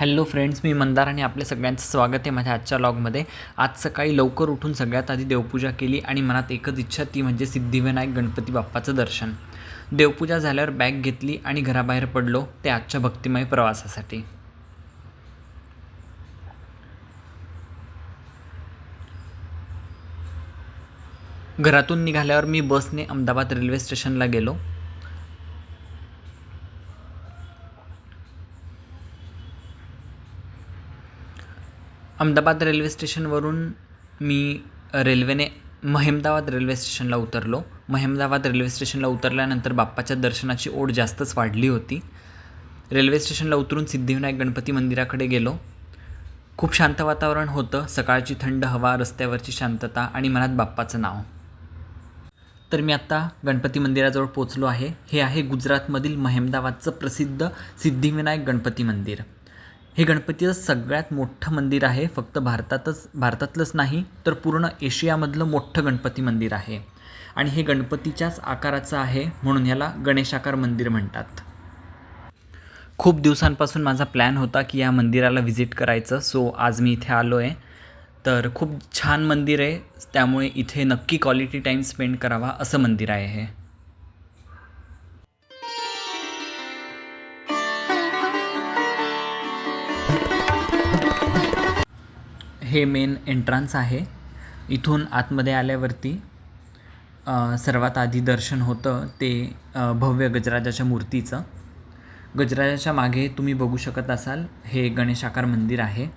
Hello friends, मी मंदार आणि आपल्या सगळ्यांचं स्वागत आहे माझ्या आजच्या व्लॉगमध्ये. आज सकाळी लवकर उठून सगळ्यात आधी देवपूजा केली आणि मनात एकच इच्छा, ती म्हणजे सिद्धिविनायक गणपती बाप्पाचं दर्शन. देवपूजा झाल्यावर बॅग घेतली आणि घराबाहेर पडलो ते आजच्या भक्तिमय प्रवासासाठी. घरातून निघाल्यावर मी बसने अहमदाबाद रेल्वे स्टेशनला गेलो. अहमदाबाद रेल्वे स्टेशनवरून मी रेल्वेने महेमदाबाद रेल्वे स्टेशनला उतरलो. महेमदाबाद रेल्वे स्टेशनला उतरल्यानंतर बाप्पाच्या दर्शनाची ओढ जास्तच वाढली होती. रेल्वे स्टेशनला उतरून सिद्धिविनायक गणपती मंदिराकडे गेलो. खूप शांत वातावरण होतं. सकाळची थंड हवा, रस्त्यावरची शांतता आणि मनात बाप्पाचं नाव. तर मी आत्ता गणपती मंदिराजवळ पोचलो आहे. हे आहे गुजरातमधील महेमदाबादचं प्रसिद्ध सिद्धिविनायक गणपती मंदिर. हे गणपतीचं सगळ्यात मोठं मंदिर आहे. फक्त भारतातलंच नाही तर पूर्ण एशियामधलं मोठं गणपती मंदिर आहे. आणि हे गणपतीच्याच आकाराचं आहे, म्हणून ह्याला गणेशाकार मंदिर म्हणतात. खूप दिवसांपासून माझा प्लॅन होता की या मंदिराला व्हिजिट करायचं. सो आज मी इथे आलो आहे. तर खूप छान मंदिर आहे, त्यामुळे इथे नक्की क्वालिटी टाईम स्पेंड करावा असं मंदिर आहे हे. हे मेन एंट्रन्स आहे. इथून आतमध्ये आल्यावरती सर्वात आधी दर्शन होतं ते भव्य गजराजाच्या मूर्तीचं. गजराजाच्या मागे तुम्ही बघू शकत असाल हे गणेशाकार मंदिर आहे.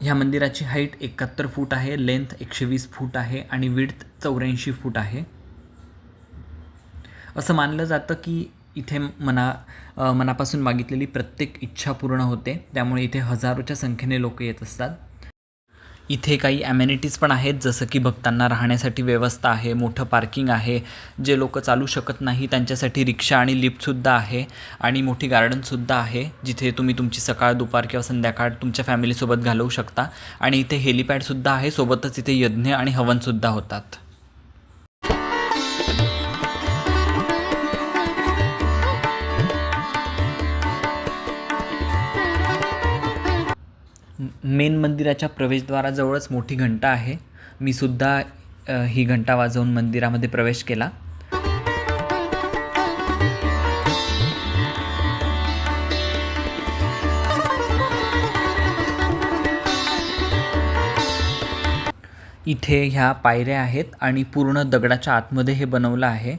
ह्या मंदिराची हाईट 71 फूट आहे, लेंथ 120 फूट आहे आणि विड्थ 84 फूट आहे. असं मानलं जातं की इथे मनापासून मागितलेली प्रत्येक इच्छा पूर्ण होते, त्यामुळे इथे हजारोच्या संख्येने लोक येत असतात. इथे काही ॲमेनिटीज पण आहेत, जसं की भक्तांना राहण्यासाठी व्यवस्था आहे, मोठं पार्किंग आहे, जे लोक चालू शकत नाही त्यांच्यासाठी रिक्षा आणि लिफ्टसुद्धा आहे आणि मोठी गार्डनसुद्धा आहे, जिथे तुम्ही तुमची सकाळ, दुपार किंवा संध्याकाळ तुमच्या फॅमिलीसोबत घालवू शकता. आणि इथे हेलिपॅडसुद्धा आहे, सोबतच इथे यज्ञ आणि हवनसुद्धा होतात. मेन मंदिराच्या प्रवेशद्वाराजवळच मोठी घंटा आहे. मी सुद्धा ही घंटा वाजवून मंदिरामध्ये प्रवेश केला. इथे ह्या पायऱ्या आहेत आणि पूर्ण दगडाच्या आतमध्ये हे बनवलं आहे.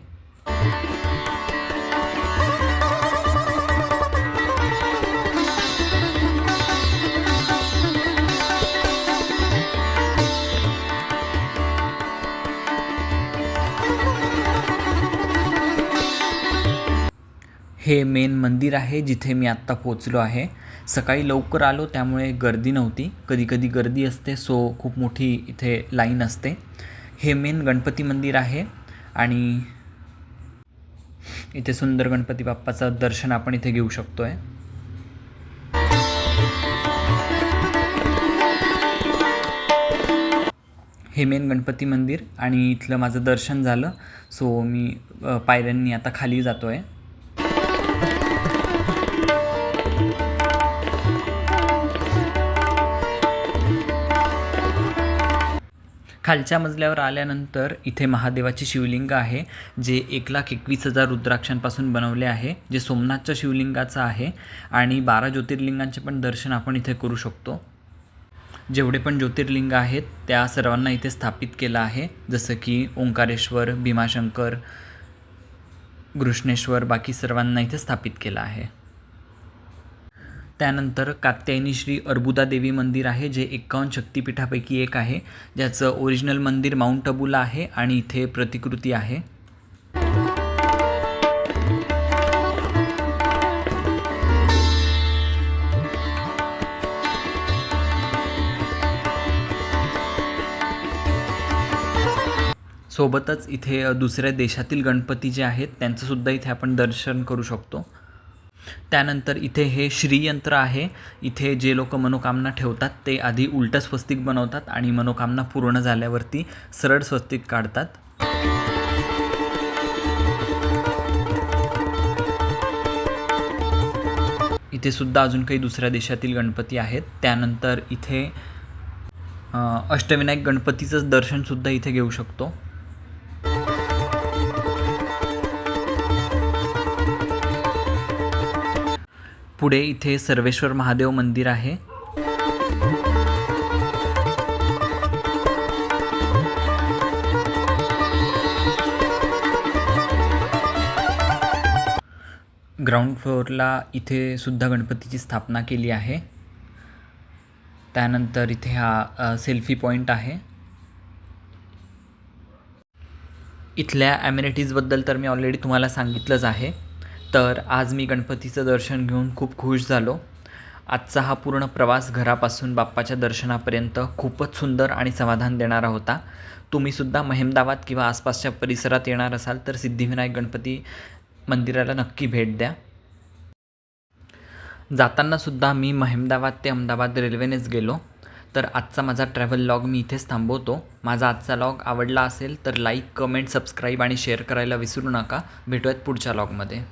हे मेन मंदिर आहे जिथे मी आत्ता पोचलो आहे. सकाळी लवकर आलो त्यामुळे गर्दी नव्हती. कधीकधी गर्दी असते, सो खूप मोठी इथे लाईन असते. हे मेन गणपती मंदिर आहे आणि इथे सुंदर गणपती बाप्पाचं दर्शन आपण इथे घेऊ शकतो आहे. हे मेन गणपती मंदिर आणि इथलं माझं दर्शन झालं. सो मी पायऱ्यांनी आता खाली जातो आहे. खालच्या मजल्यावर आल्यानंतर इथे महादेवाची शिवलिंग आहे, जे 1,21,000 रुद्राक्षांपासून बनवले आहे, जे सोमनाथच्या शिवलिंगाचं आहे. आणि 12 ज्योतिर्लिंगांचे पण दर्शन आपण इथे करू शकतो. जेवढे पण ज्योतिर्लिंग आहेत त्या सर्वांना इथे स्थापित केलं आहे, जसं की ओंकारेश्वर, भीमाशंकर, घृष्णेश्वर, बाकी सर्वांना इथे स्थापित केलं आहे. त्यानंतर कात्यायनी श्री अर्बुदा देवी मंदिर आहे, जे 51 शक्तिपीठापैकी एक आहे, ज्याचं ओरिजिनल मंदिर माउंट अबूला आहे आणि इथे प्रतिकृती आहे. सोबतच इथे दुसऱ्या देशातील गणपती जे आहेत त्यांचंसुद्धा इथे आपण दर्शन करू शकतो. त्यानंतर इथे हे श्रीयंत्र आहे. इथे जे लोक मनोकामना ठेवतात ते आधी उलटं स्वस्तिक बनवतात आणि मनोकामना पूर्ण झाल्यावरती सरळ स्वस्तिक काढतात. इथेसुद्धा अजून काही दुसऱ्या देशातील गणपती आहेत. त्यानंतर इथे अष्टविनायक गणपतीचं दर्शनसुद्धा इथे घेऊ शकतो. पुढे इथे सर्वेश्वर महादेव मंदिर आहे. ग्राउंड फ्लोअरला इथे सुद्धा गणपतीची स्थापना केली आहे. त्यानंतर इथे हा सेल्फी पॉईंट आहे. इथल्या ॲम्युनिटीजबद्दल तर मी ऑलरेडी तुम्हाला सांगितलंच आहे. तर आज मी गणपतीचं दर्शन घेऊन खूप खुश झालो. आजचा हा पूर्ण प्रवास घरापासून बाप्पाच्या दर्शनापर्यंत खूपच सुंदर आणि समाधान देणारा होता. तुम्हीसुद्धा महेमदावाद किंवा आसपासच्या परिसरात येणार असाल तर सिद्धिविनायक गणपती मंदिराला नक्की भेट द्या. जातानासुद्धा मी महेमदावाद ते अहमदाबाद रेल्वेनेच गेलो. तर आजचा माझा ट्रॅव्हल लॉग मी इथेच थांबवतो. माझा आजचा लॉग आवडला असेल तर लाईक, कमेंट, सबस्क्राईब आणि शेअर करायला विसरू नका. भेटूयात पुढच्या लॉगमध्ये.